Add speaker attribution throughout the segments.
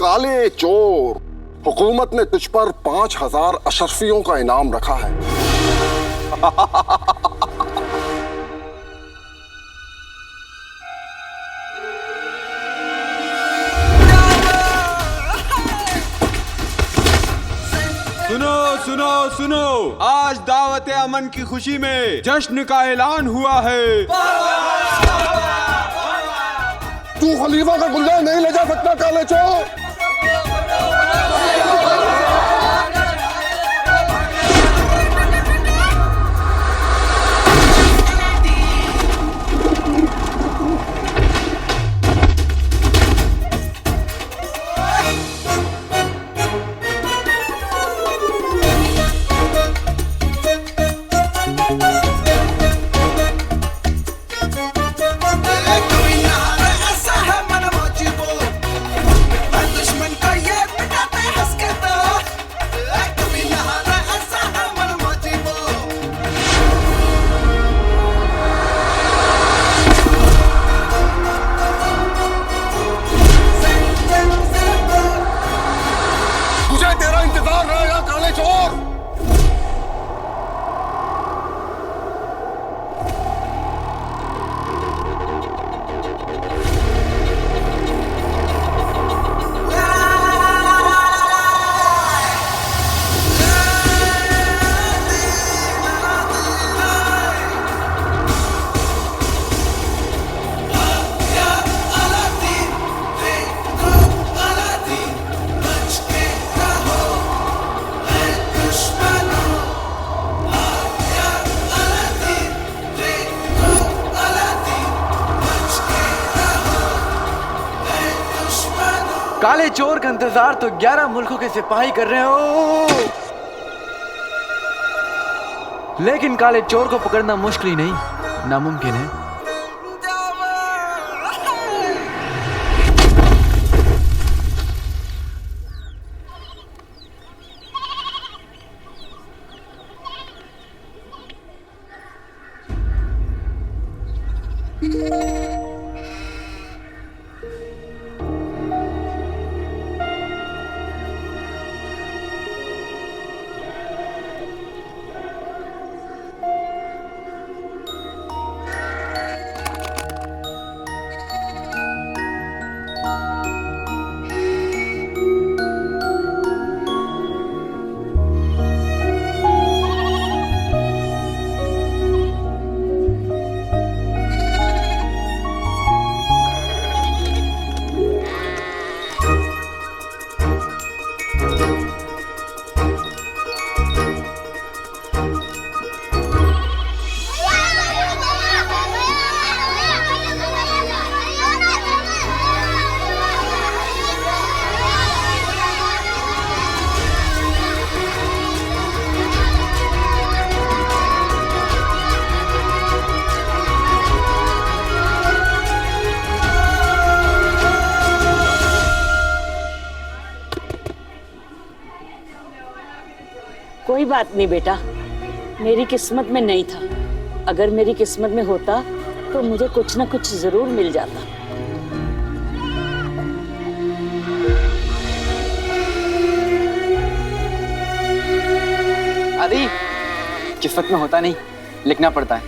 Speaker 1: काले चोर, हुकूमत ने तुझ पर 5000 अशरफियों का इनाम रखा है।
Speaker 2: सुनो सुनो सुनो, आज दावत अमन की खुशी में जश्न का ऐलान हुआ है।
Speaker 1: तू खलीफा का गुलजार नहीं ले जा सकता काले चोर।
Speaker 3: काले चोर का इंतजार तो 11 मुल्कों के सिपाही कर रहे हो, लेकिन काले चोर को पकड़ना मुश्किल ही नहीं, नामुमकिन है।
Speaker 4: कोई बात नहीं बेटा, मेरी किस्मत में नहीं था। अगर मेरी किस्मत में होता तो मुझे कुछ ना कुछ जरूर मिल जाता।
Speaker 3: आदि, किस्मत में होता नहीं, लिखना पड़ता है।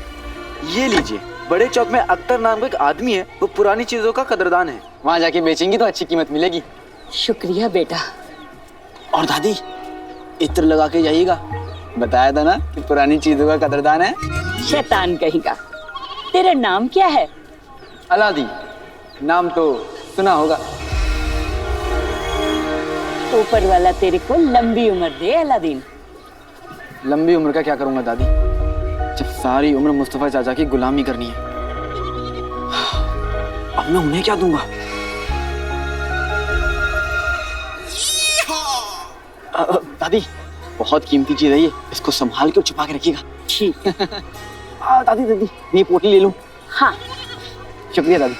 Speaker 3: ये लीजिए, बड़े चौक में अख्तर नाम का एक आदमी है, वो पुरानी चीजों का कदरदान है। वहाँ जाके बेचेंगी तो अच्छी कीमत मिलेगी।
Speaker 4: शुक्रिया बेटा।
Speaker 3: और दादी, इत्र लगा के जाइएगा, बताया था ना कि पुरानी चीजों का कदरदान है।
Speaker 4: शैतान कहेगा। तेरा नाम क्या है?
Speaker 3: अलादी। नाम तो सुना होगा।
Speaker 4: ऊपर वाला तेरे को लंबी उम्र दे अलादीन।
Speaker 3: लंबी उम्र का क्या करूंगा दादी, जब सारी उम्र मुस्तफा चाचा की गुलामी करनी है। अब मैं उन्हें क्या दूंगा? दादी, बहुत कीमती चीज है ये, इसको संभाल के छुपा के रखिएगा।
Speaker 4: ठीक।
Speaker 3: दादी दादी, ये पोटली ले लूं?
Speaker 4: हाँ।
Speaker 3: शुक्रिया दादी।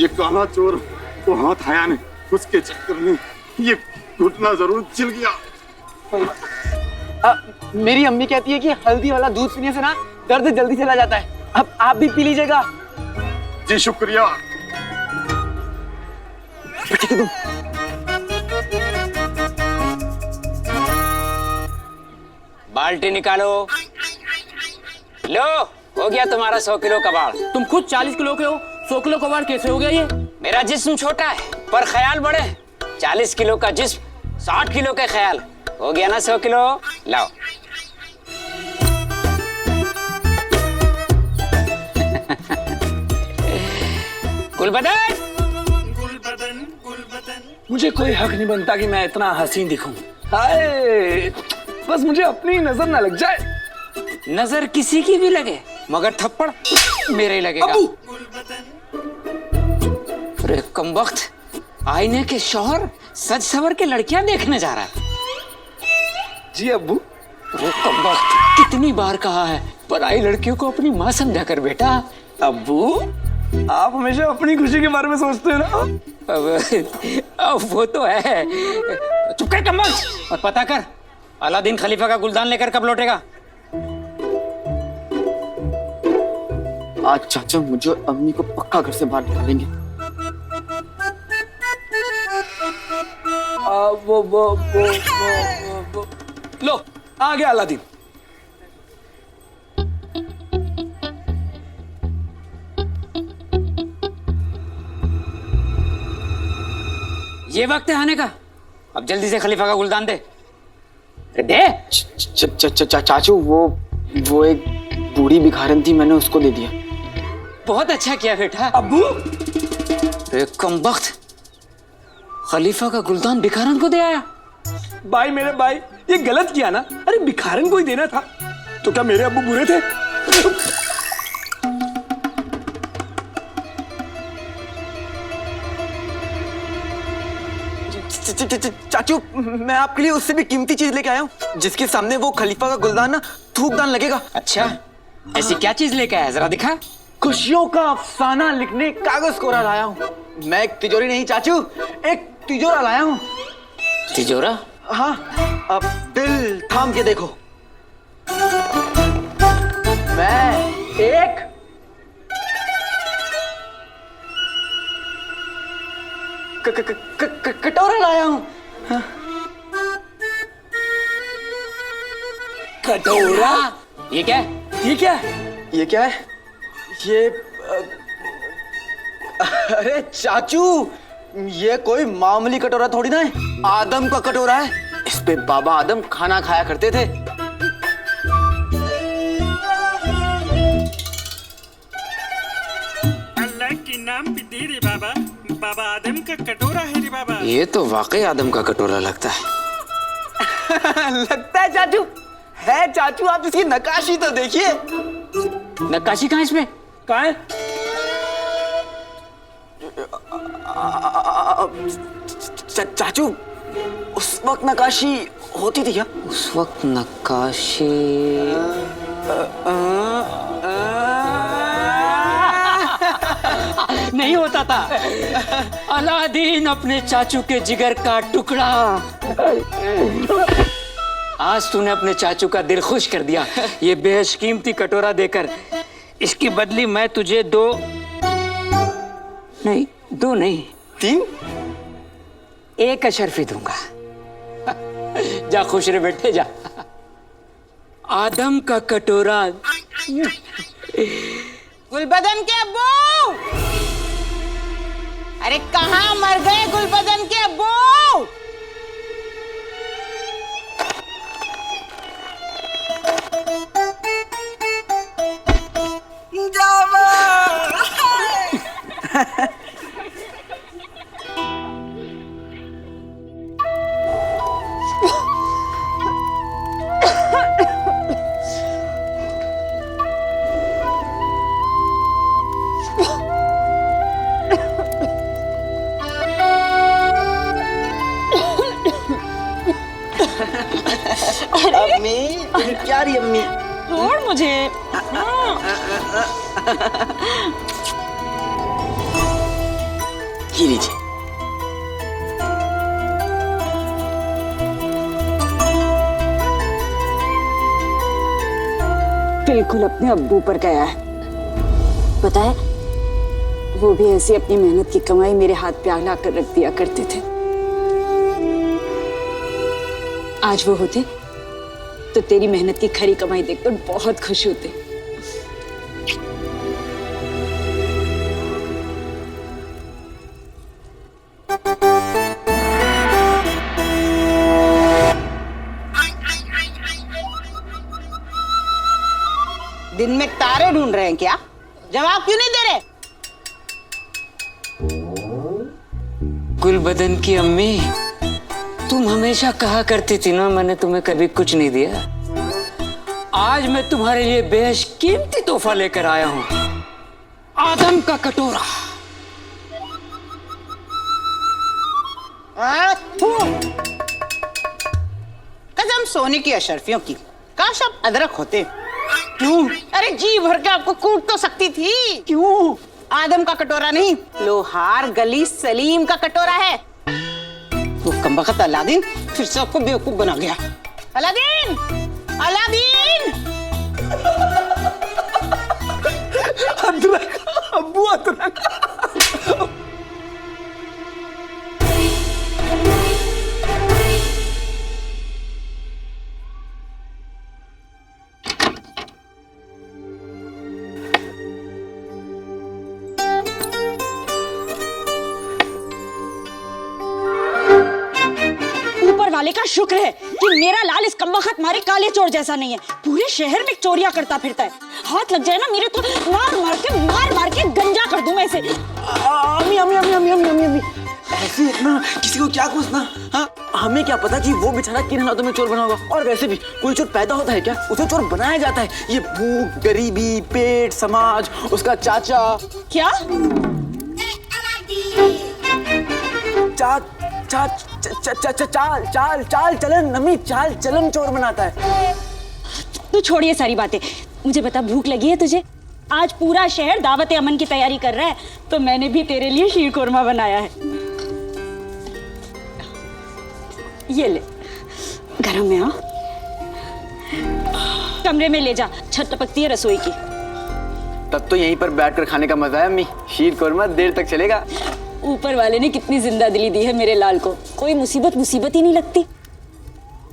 Speaker 5: ये काला चोर को हाथ आया नहीं, उसके चक्कर में ये घुटना जरूर छिल गया।
Speaker 3: मेरी अम्मी कहती है कि हल्दी वाला दूध पीने से ना दर्द जल्दी चला जाता है। अब आप भी पी लीजिएगा।
Speaker 5: जी शुक्रिया।
Speaker 3: ठीक है तुम।
Speaker 6: बाल्टी निकालो। लो, हो गया तुम्हारा 100 किलो कबाड़।
Speaker 7: तुम खुद 40 किलो के हो, 100 किलो कबाड़ कैसे हो गया ये?
Speaker 6: मेरा जिस्म छोटा है पर ख्याल बड़े। 40 किलो का जिस्म, 60 किलो का ख्याल। हो गया ना 100 किलो? लाओ। गुलबदन,
Speaker 7: मुझे कोई हक नहीं बनता कि मैं इतना हसीन दिखूं। हाय, बस मुझे अपनी नजर ना लग जाए।
Speaker 6: नजर किसी की भी लगे मगर थप्पड़ मेरे ही लगेगा। अरे कमबख्त, आईने के शौहर सज सवर के लड़कियां देखने जा रहा है।
Speaker 7: जी अब्बू।
Speaker 6: अरे कमबख्त, कितनी बार कहा है पराई लड़कियों को अपनी माँ समझा कर बेटा।
Speaker 7: अब्बू, आप हमेशा अपनी खुशी के बारे में सोचते हैं ना?
Speaker 6: अब वो तो है। चुप कर कमबख्त, और पता कर अलादीन खलीफा का गुलदान लेकर कब लौटेगा।
Speaker 3: आज चाचा मुझे और अम्मी को पक्का घर से बाहर निकालेंगे।
Speaker 7: वो। लो, आ गया अलादीन।
Speaker 6: ये वक्त है आने का, अब जल्दी से खलीफा का गुलदान दे। दे।
Speaker 3: चाचू वो एक बूढ़ी भिखारन थी, मैंने उसको दे दिया।
Speaker 6: बहुत अच्छा किया बेटा।
Speaker 7: अब्बू,
Speaker 6: कमबख्त, खलीफा का गुलदान भिखारन को दे आया।
Speaker 7: भाई मेरे भाई, ये गलत किया ना। अरे भिखारन को ही देना था। तो क्या मेरे अब्बू बुरे थे?
Speaker 3: चाचू, मैं आपके लिए उससे भी कीमती चीज लेके आया हूँ, जिसके सामने वो खलीफा का गुलदान ना थूकदान लगेगा।
Speaker 6: अच्छा, ऐसी क्या चीज लेके आया, जरा दिखा।
Speaker 3: खुशियों का अफसाना लिखने कागज कोरा लाया हूँ। मैं एक तिजोरी नहीं चाचू, एक तिजोरा लाया हूँ।
Speaker 6: तिजोरा?
Speaker 3: हाँ, अब दिल थाम के देखो। मैं एक कटोरा लाया हूँ।
Speaker 7: कटोरा?
Speaker 6: ये क्या है?
Speaker 7: ये क्या है?
Speaker 3: ये क्या है? ये अरे चाचू, ये कोई मामूली कटोरा थोड़ी ना है, आदम का कटोरा है। इस पे बाबा आदम खाना खाया करते थे।
Speaker 8: अल्लाह के नाम पे दे रे बाबा, बाबा आदम का कटोरा है रे बाबा।
Speaker 6: ये तो वाकई आदम का कटोरा लगता है।
Speaker 3: लगता है चाचू? है चाचू, आप इसकी नक्काशी तो देखिए।
Speaker 6: नक्काशी कहाँ इसमें?
Speaker 7: कहाँ है?
Speaker 3: चाचू, उस वक्त नक्काशी होती थी क्या?
Speaker 6: उस वक्त नक्काशी नहीं होता था। अलादीन अपने चाचू के जिगर का टुकड़ा। आज तूने अपने चाचू का दिल खुश कर दिया ये बेशकीमती कटोरा देकर। इसकी बदली मैं तुझे दो नहीं
Speaker 3: 3
Speaker 6: एक अशर्फी दूंगा। जा खुश रहे बेटे, जा। आदम का कटोरा।
Speaker 9: गुलबदन के अब्बू, अरे कहाँ मर गए गुलबदन के अब्बू?
Speaker 3: अम्मी, क्या रही अम्मी?
Speaker 9: छोड़ मुझे।
Speaker 3: ये लीजिए।
Speaker 4: बिल्कुल अपने अब्बू पर गया है।
Speaker 10: पता है,
Speaker 4: वो भी ऐसी अपनी मेहनत की कमाई मेरे हाथ पे आला कर रख दिया करते थे। आज वो होते तो तेरी मेहनत की खरी कमाई देखकर बहुत खुश होते।
Speaker 9: दिन में तारे ढूंढ रहे हैं क्या? जवाब क्यों नहीं दे रहे?
Speaker 6: गुलबदन की अम्मी, तुम हमेशा कहा करती थी ना मैंने तुम्हें कभी कुछ नहीं दिया। आज मैं तुम्हारे लिए बेशकीमती तोहफा लेकर आया हूं, आदम का कटोरा।
Speaker 9: कसम सोने की अशरफियों की, काश आप अदरक होते। क्यों? अरे जी भर के आपको कूट तो सकती थी। क्यों? आदम का कटोरा नहीं, लोहार गली सलीम का कटोरा है। वो कमबख्त अलादीन फिर से आपको बेवकूफ बना गया। Aladdin, Aladdin!
Speaker 7: अदरक, अब्बू अदरक।
Speaker 4: वाले का शुक्र है कि मेरा लाल इस कमबख्त मारे काले चोर जैसा नहीं है। पूरे शहर में चोरियां करता फिरता है। हाथ लग जाए ना मेरे तो मार मार के गंजा कर दूं मैं इसे।
Speaker 3: अम्मी अम्मी अम्मी अम्मी अम्मी अम्मी अम्मी ऐसे ना किसी को क्या पूछना। हाँ, हमें क्या पता कि वो बेचारा किन हालातों में चोर बना होगा। और वैसे भी कोई चोर पैदा होता है क्या? उसे चोर बनाया जाता है। ये भूख, गरीबी, पेट, समाज, उसका चाचा।
Speaker 4: क्या?
Speaker 3: चाल चलन अम्मी, चाल चलन चोर बनाता है।
Speaker 4: तू छोड़िए सारी बातें, मुझे बता भूख लगी है तुझे? आज पूरा शहर दावत अमन की तैयारी कर रहा है तो मैंने भी तेरे लिए शीर कोरमा बनाया है। ये ले, गरम में आ। कमरे में ले जा, छत टपकती है रसोई की।
Speaker 3: तब तो यहीं पर बैठकर खाने का मजा है अम्मी। शीर कोरमा देर तक चलेगा।
Speaker 4: ऊपर वाले ने कितनी जिंदा दिली दी है मेरे लाल को, कोई मुसीबत ही नहीं लगती।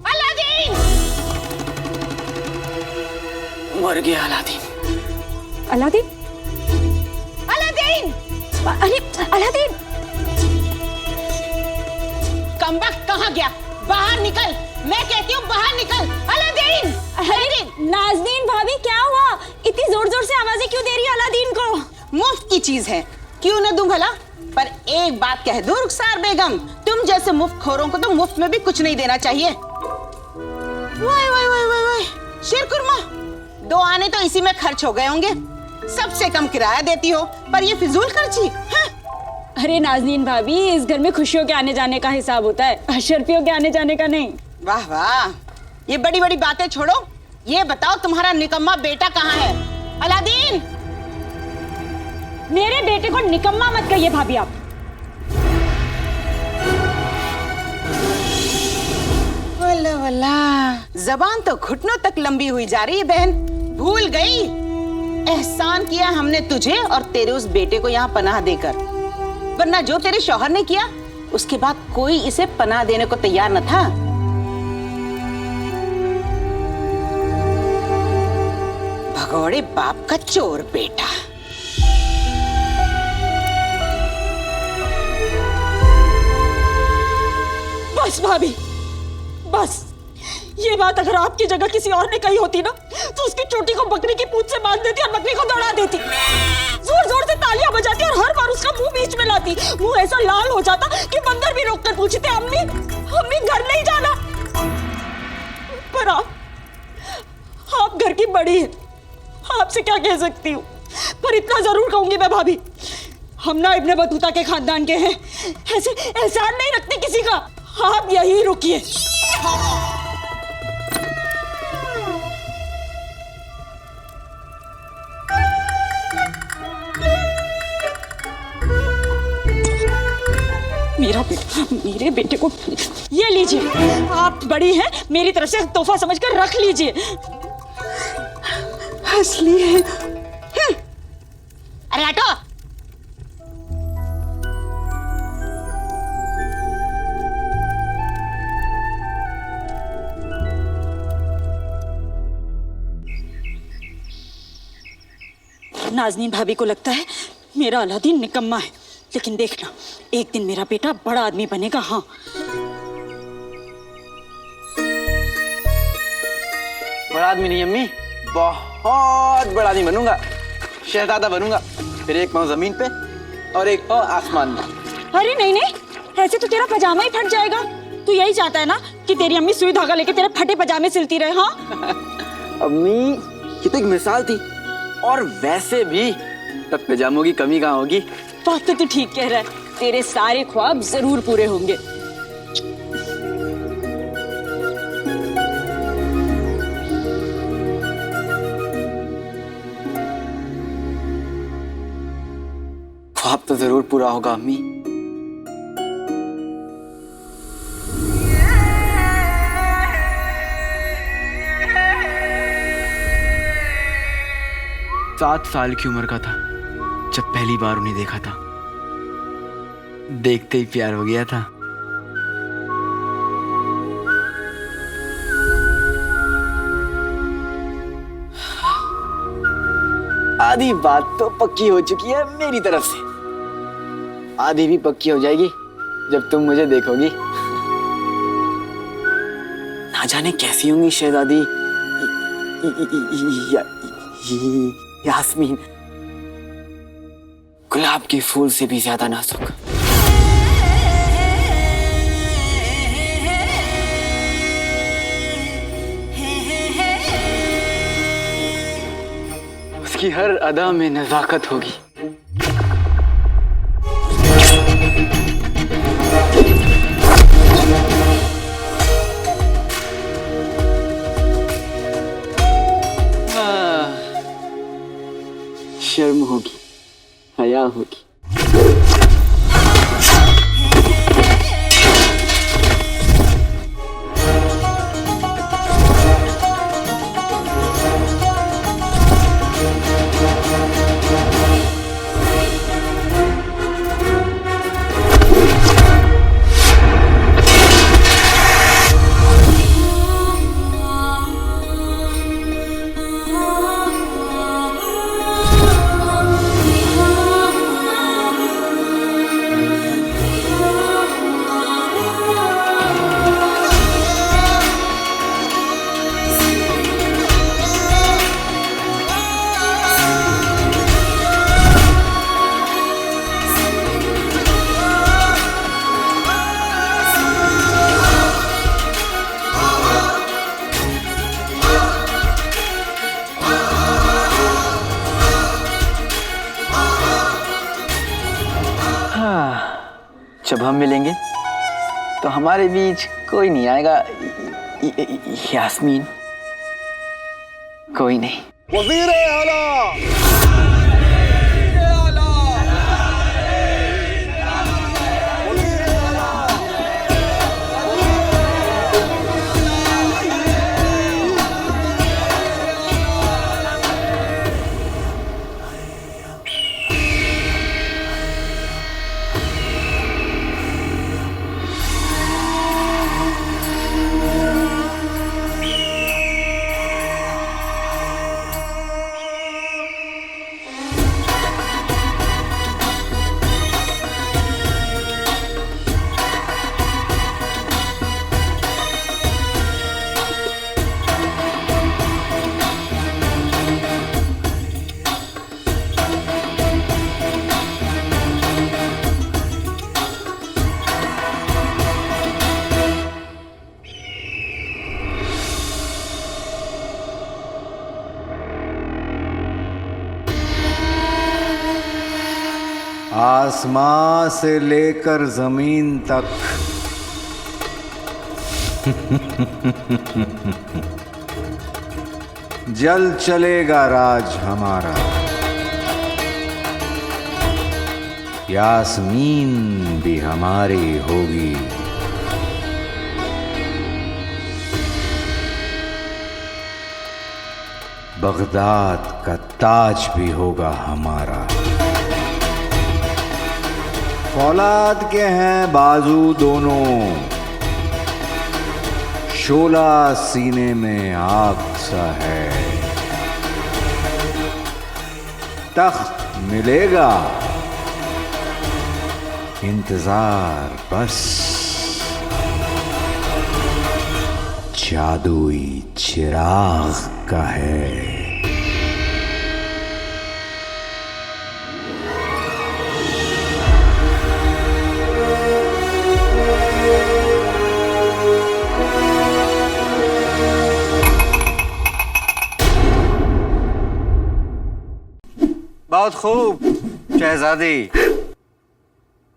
Speaker 9: अलादीन!
Speaker 3: मर गया अलादीन।
Speaker 4: अलादीन?
Speaker 9: अलादीन!
Speaker 4: अरे अलादीन!
Speaker 9: कमबख्त कहाँ गया? बाहर निकल, मैं कहती हूँ बाहर निकल। अलादीन!
Speaker 4: अरे नाज़नीन भाभी क्या हुआ? इतनी जोर जोर से आवाजें क्यों दे रही है अलादीन को?
Speaker 9: मुफ्त की चीज है, क्यों न दूं भला? पर एक बात कह दूं रुखसार बेगम, तुम जैसे मुफ्त खोरों को तो मुफ्त में भी कुछ नहीं देना चाहिए। वाह वाह वाह वाह वाह, शीर कुरमा 2 आने तो इसी में खर्च हो गए होंगे। सबसे कम किराया देती हो पर ये फिजूल खर्ची। हाँ?
Speaker 4: अरे नाज़नीन भाभी, इस घर में खुशियों के आने जाने का हिसाब होता है, अशरफियों के आने जाने का नहीं।
Speaker 9: वाह वाह, ये बड़ी बड़ी बातें छोड़ो, ये बताओ तुम्हारा निकम्मा बेटा कहाँ है? अलादीन!
Speaker 4: मेरे बेटे को निकम्मा मत कहिए भाभी आप।
Speaker 9: वल्ला वल्ला, जबान तो घुटनों तक लंबी हुई जा रही है बहन। भूल गई एहसान किया हमने तुझे और तेरे उस बेटे को यहाँ पनाह देकर, वरना जो तेरे शौहर ने किया उसके बाद कोई इसे पनाह देने को तैयार न था। भगोड़े बाप का चोर बेटा।
Speaker 4: बस भाभी, बस। ये बात अगर आपकी जगह किसी और ने कही होती ना तो उसकी चोटी को बकरी की पूंछ से बांध देती और बकरी को दौड़ा देती, जोर जोर से तालियां बजाती और हर बार उसका मुंह बीच में लाती। मुंह ऐसा लाल हो जाता कि बंदर भी रोककर पूछते, अम्मी अम्मी घर नहीं जाना। पर आप घर की बड़ी है, आपसे क्या कह सकती हूँ। पर इतना जरूर कहूंगी मैं भाभी, हम ना इब्ने बतूता के खानदान के हैं, ऐसे एहसान नहीं रखते किसी का। आप यही रुकिए। मेरे बेटे को ये लीजिए, आप बड़ी हैं, मेरी तरफ से तोहफा समझकर रख लीजिए।
Speaker 9: असली है। अरे हटो,
Speaker 4: नाज़नीन भाभी को लगता है मेरा अलादीन निकम्मा है, लेकिन देखना एक दिन मेरा बेटा बड़ा आदमी बनेगा। हाँ,
Speaker 3: बड़ा आदमी नहीं अम्मी, बहुत बड़ा आदमी बनूंगा, शहजादा बनूंगा। फिर एक पाँव जमीन पे और एक पाँव आसमान में।
Speaker 4: अरे नहीं नहीं, ऐसे तो तेरा पजामा ही फट जाएगा। तू यही चाहता है ना कि तेरी अम्मी सुई धागा लेके तेरे फटे पजामे सिलती रहे? हाँ
Speaker 3: अम्मी, ये तो एक मिसाल थी, और वैसे भी तब पजामों की कमी कहाँ होगी।
Speaker 4: बात तो तू ठीक कह रहा है, तेरे सारे ख्वाब जरूर पूरे होंगे।
Speaker 3: ख्वाब तो जरूर पूरा होगा अम्मी।
Speaker 10: सात साल की उम्र का था जब पहली बार उन्हें देखा था। देखते ही प्यार हो गया था।
Speaker 3: आधी बात तो पक्की हो चुकी है मेरी तरफ से, आधी भी पक्की हो जाएगी जब तुम मुझे देखोगी। ना जाने कैसी होंगी शहजादी यास्मीन, गुलाब के फूल से भी ज्यादा नाजुक। उसकी हर अदा में नजाकत होगी। शर्म होगी, हया होगी। जब हम मिलेंगे तो हमारे बीच कोई नहीं आएगा यास्मीन, कोई नहीं।
Speaker 1: वज़ीर आला
Speaker 11: आसमां से लेकर जमीन तक जल चलेगा राज हमारा। यास्मीन भी हमारी होगी। बगदाद का ताज भी होगा हमारा। फौलाद के हैं बाजू दोनों, शोला सीने में आग सा है। तख्त मिलेगा। इंतजार बस जादुई चिराग का है। बहुत खूब शहजादी,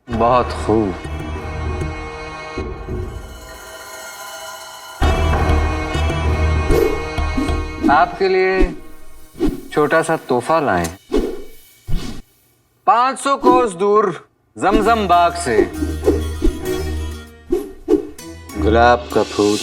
Speaker 11: बहुत खूब। आपके लिए छोटा सा तोहफा लाएं। 500 कोस दूर जमजम बाग से गुलाब का फूल।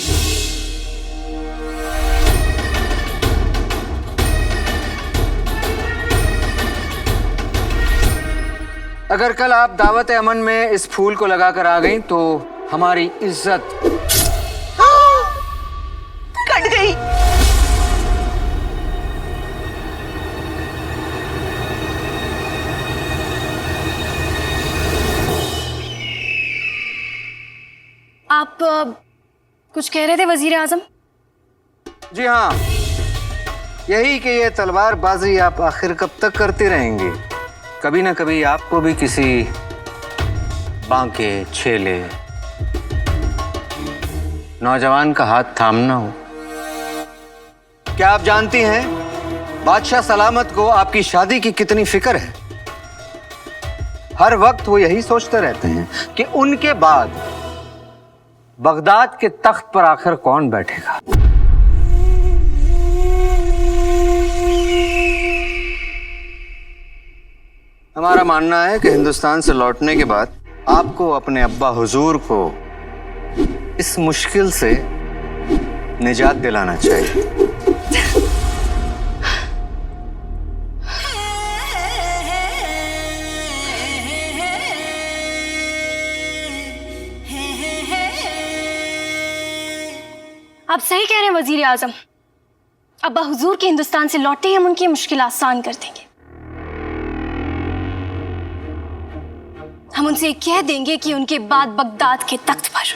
Speaker 11: अगर कल आप दावत अमन में इस फूल को लगाकर आ गईं तो हमारी इज्जत
Speaker 9: कट गई।
Speaker 4: आप कुछ कह रहे थे वजीर आजम?
Speaker 11: जी हाँ, यही कि ये तलवारबाजी आप आखिर कब तक करते रहेंगे। कभी ना कभी आपको भी किसी बांके छेले नौजवान का हाथ थामना हो। क्या आप जानती हैं बादशाह सलामत को आपकी शादी की कितनी फिक्र है? हर वक्त वो यही सोचते रहते हैं कि उनके बाद बगदाद के तख्त पर आखिर कौन बैठेगा। हमारा मानना है कि हिंदुस्तान से लौटने के बाद आपको अपने अब्बा हुजूर को इस मुश्किल से निजात दिलाना चाहिए।
Speaker 4: आप सही कह रहे हैं वजीर आजम। अब्बा हुजूर के हिंदुस्तान से लौटे ही हम उनकी मुश्किल आसान कर देंगे। हम उनसे कह देंगे कि उनके बाद बगदाद के तख्त पर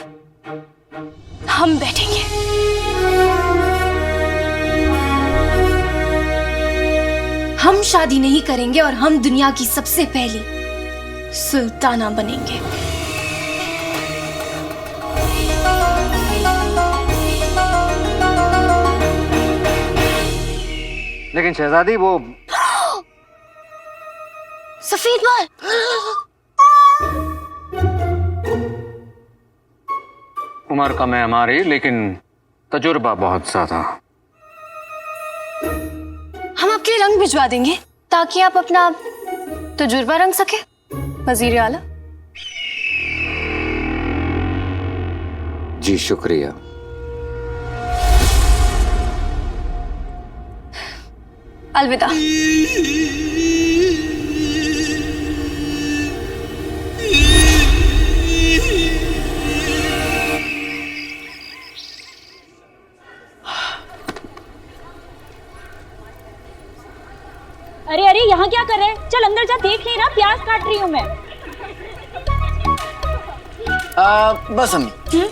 Speaker 4: हम बैठेंगे। हम शादी नहीं करेंगे और हम दुनिया की सबसे पहली सुल्ताना बनेंगे।
Speaker 11: लेकिन शहजादी वो
Speaker 4: सफेद बाल।
Speaker 11: उम्र कम है हमारी, लेकिन तजुर्बा बहुत ज्यादा।
Speaker 4: हम आपके रंग भिजवा देंगे ताकि आप अपना तजुर्बा रंग सके वजीर आला।
Speaker 11: जी शुक्रिया।
Speaker 4: अलविदा। अरे अरे यहाँ क्या कर रहे हैं? चल अंदर जा, देख नहीं रहा प्याज काट रही हूँ मैं।
Speaker 3: बस अम्मी,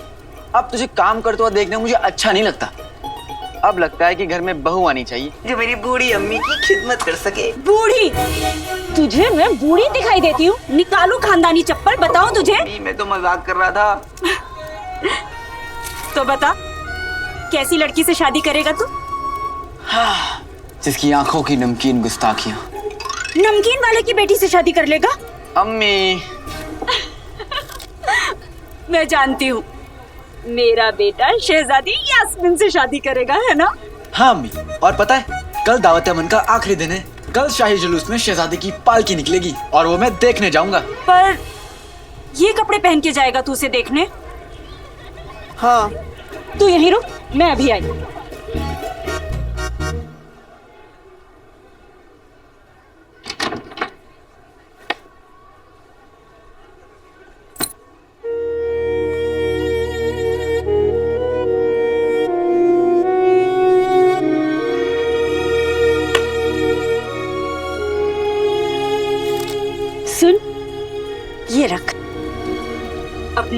Speaker 3: अब तुझे काम करते हुआ देखना मुझे अच्छा नहीं लगता। अब लगता है कि घर में बहू आनी चाहिए जो मेरी बूढ़ी अम्मी की खिदमत कर सके।
Speaker 4: बूढ़ी? तुझे मैं बूढ़ी दिखाई देती हूँ? निकालू खानदानी चप्पल, बताओ तुझे।
Speaker 3: मैं तो मजाक कर रहा था।
Speaker 4: तो बता, कैसी लड़की से शादी करेगा तू?
Speaker 3: हाँ, जिसकी आंखों की नमकीन गुस्ताखियां।
Speaker 4: नमकीन वाले की बेटी से शादी कर लेगा?
Speaker 3: अम्मी
Speaker 4: मैं जानती हूँ, मेरा बेटा शहजादी यास्मीन से शादी करेगा, है ना?
Speaker 3: हाँ अम्मी, और पता है कल दावत अमन का आखिरी दिन है। कल शाही जुलूस में शहजादी की पालकी निकलेगी और वो मैं देखने जाऊंगा।
Speaker 4: पर ये कपड़े पहन के जाएगा तू उसे देखने?
Speaker 3: हाँ।
Speaker 4: तू यहीं रुक, मैं अभी आई।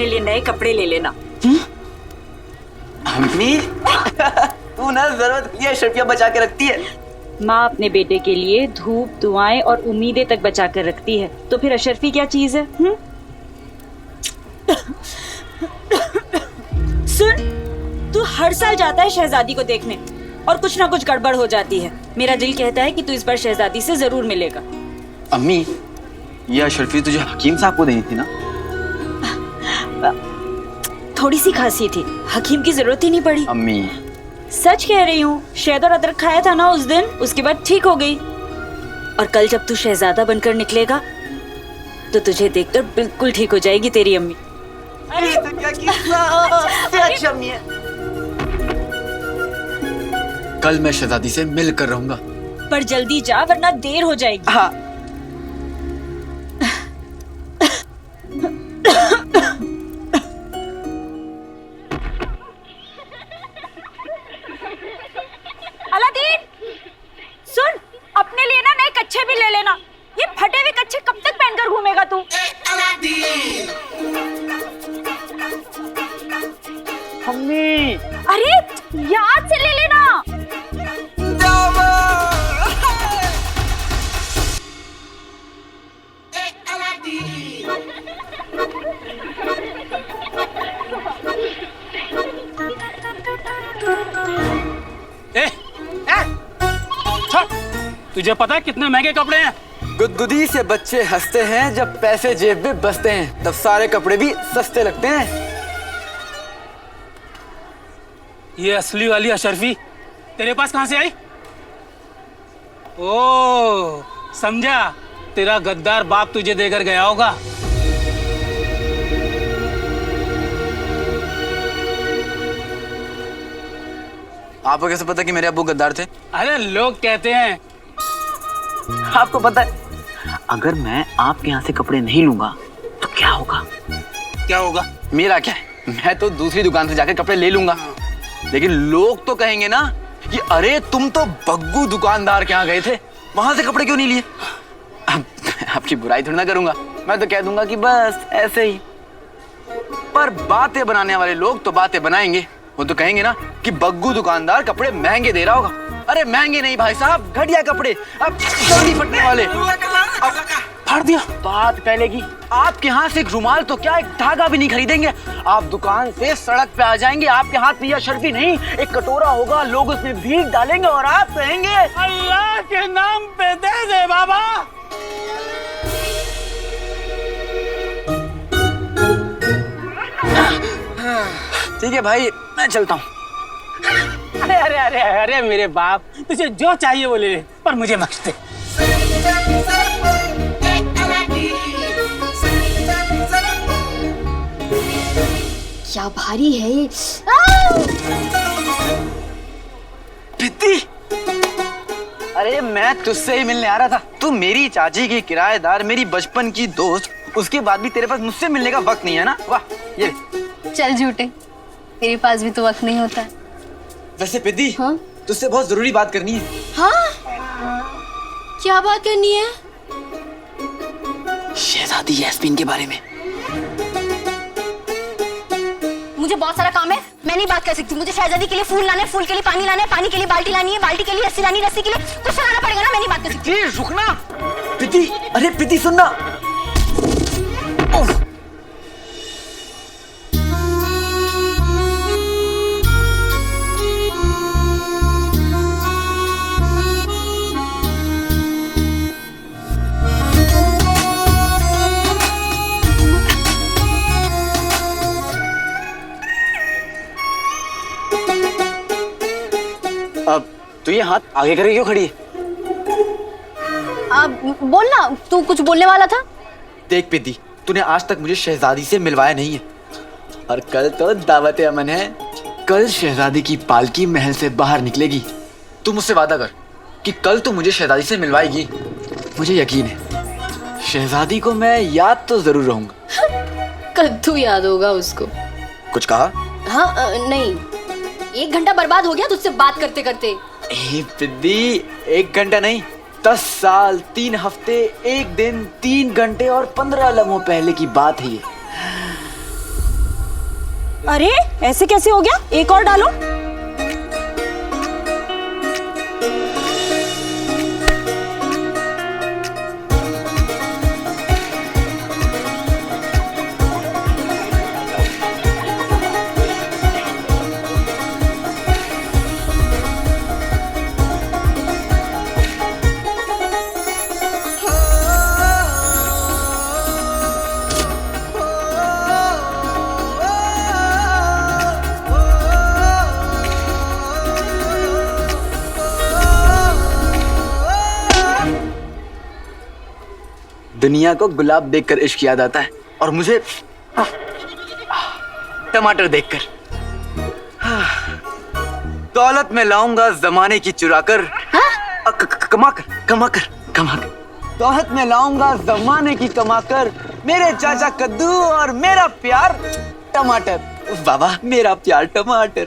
Speaker 4: अपने लिए नए कपड़े ले लेना।
Speaker 3: अम्मी तू ना जरूरत की अशरफियां बचा के रखती है।
Speaker 4: माँ अपने बेटे के लिए धूप, दुआएं और उम्मीदें तक बचा कर रखती है, तो फिर अशरफी क्या चीज है? सुन, तू हर साल जाता है शहजादी को देखने और कुछ ना कुछ गड़बड़ हो जाती है। मेरा दिल कहता है कि तू इस बार शहजादी से जरूर मिलेगा।
Speaker 3: अम्मी, ये अशरफी तुझे हकीम साहब को देनी थी ना?
Speaker 4: थोड़ी सी खांसी थी, हकीम की जरूरत ही नहीं पड़ी।
Speaker 3: अम्मी
Speaker 4: सच कह रही हूँ, शहद और अदरक खाया था ना उस दिन, उसके बाद ठीक हो गई। और कल जब तू शहजादा बनकर निकलेगा तो तुझे देखकर बिल्कुल ठीक हो जाएगी तेरी अम्मी।
Speaker 3: अरे तो क्या किस्सा अम्मी है।
Speaker 10: कल मैं शहजादी से मिल कर रहूंगा।
Speaker 4: पर जल्दी जा वरना देर हो जाएगी।
Speaker 3: हाँ।
Speaker 4: अलादीन, सुन, अपने लिए ना नए कच्छे भी ले लेना। ये फटे हुए कच्छे कब तक पहनकर घूमेगा तू?
Speaker 3: अम्मी,
Speaker 4: अरे याद से ले लेना।
Speaker 7: तुझे पता है कितने महंगे कपड़े हैं?
Speaker 3: गुदगुदी से बच्चे हंसते हैं, जब पैसे जेब में बसते हैं तब सारे कपड़े भी सस्ते लगते हैं।
Speaker 7: ये असली वाली अशरफी तेरे पास कहां से आई? ओ, समझा, तेरा गद्दार बाप तुझे देकर गया होगा।
Speaker 3: आपको कैसे पता कि मेरे अब्बू गद्दार थे?
Speaker 7: अरे लोग कहते हैं।
Speaker 3: आपको पता है, अगर मैं आपके यहाँ से कपड़े नहीं लूंगा तो क्या होगा?
Speaker 7: क्या होगा?
Speaker 3: मेरा क्या है, मैं तो दूसरी दुकान से जाकर कपड़े ले लूंगा, लेकिन लोग तो कहेंगे ना कि अरे तुम तो बग्गू दुकानदार के यहाँ गए थे, वहां से कपड़े क्यों नहीं लिए? अब आपकी बुराई थोड़ी ना करूंगा, मैं तो कह दूंगा कि बस ऐसे ही। पर बातें बनाने वाले लोग तो बातें बनाएंगे, वो तो कहेंगे ना कि बग्गू दुकानदार कपड़े महंगे दे रहा होगा। अरे महंगे नहीं भाई साहब, घटिया कपड़े, अब जल्दी फटने वाले। फाड़ दिया। बात पहले की, आपके हाथ से एक रुमाल तो क्या, एक धागा भी नहीं खरीदेंगे। आप दुकान से सड़क पे आ जाएंगे, आपके हाथ में यह अशरफी नहीं, एक कटोरा होगा, लोग उसमें भीख डालेंगे और आप कहेंगे
Speaker 7: अल्लाह के नाम पे दे दे बाबा।
Speaker 3: ठीक है भाई, मैं चलता हूँ।
Speaker 7: अरे अरे अरे अरे मेरे बाप, तुझे जो चाहिए वो ले ले, पर मुझे बख्श दे।
Speaker 4: क्या भारी है ये।
Speaker 3: पित्ती, अरे मैं तुझसे ही मिलने आ रहा था। तू मेरी चाची की किराएदार, मेरी बचपन की दोस्त, उसके बाद भी तेरे पास मुझसे मिलने का वक्त नहीं है ना? वाह, ये
Speaker 12: चल झूठे, तेरे पास भी तो वक्त नहीं होता।
Speaker 3: वैसे पिद्दी,
Speaker 12: हाँ?
Speaker 3: तुझसे बहुत जरूरी बात करनी है।
Speaker 12: हाँ? क्या बात करनी है?
Speaker 3: शहजादी यास्मीन के बारे में।
Speaker 12: मुझे बहुत सारा काम है, मैं नहीं बात कर सकती। मुझे शहजादी के लिए फूल लाने, फूल के लिए पानी लाना है, पानी के लिए बाल्टी लानी है, बाल्टी के लिए रस्सी लानी, रस्सी के लिए कुछ लाना पड़ेगा ना, मैं नहीं बात कर सकती।
Speaker 3: रुकना पिद्दी, अरे पिद्दी सुनना। अब तू ये हाथ आगे करके क्यों खड़ी है?
Speaker 12: अब बोल ना, तू कुछ बोलने वाला था।
Speaker 3: देख पिद्दी, तूने आज तक मुझे शहजादी से मिलवाया नहीं है, और कल तो दावत अमन है। कल शहजादी की पालकी महल से बाहर निकलेगी। तू मुझसे वादा कर कि कल तू मुझे शहजादी से मिलवाएगी। मुझे यकीन है, शहजादी को मैं याद तो जरूर रहूंगा।
Speaker 12: कद्दू याद होगा उसको।
Speaker 3: कुछ कहा?
Speaker 12: हाँ नहीं, 1 घंटा बर्बाद हो गया तुझसे बात करते करते।
Speaker 3: ए पिद्दी, 1 घंटा नहीं, 10 साल, 3 हफ्ते, 1 दिन, 3 घंटे और 15 लम्हों पहले की बात है ये।
Speaker 4: अरे ऐसे कैसे हो गया? एक और डालो।
Speaker 10: दुनिया को गुलाब देखकर इश्क याद आता है और मुझे टमाटर देखकर। दौलत में लाऊंगा जमाने की चुराकर, कमाकर कमाकर कमाकर। दौलत में लाऊंगा जमाने की कमाकर, मेरे चाचा कद्दू और मेरा प्यार टमाटर। बाबा मेरा प्यार टमाटर।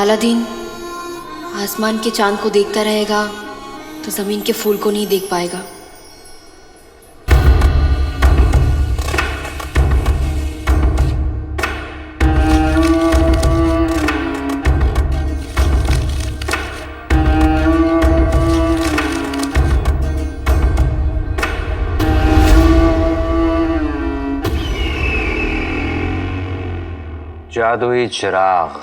Speaker 12: अलादीन आसमान के चांद को देखता रहेगा तो जमीन के फूल को नहीं देख पाएगा।
Speaker 11: जादुई चिराग।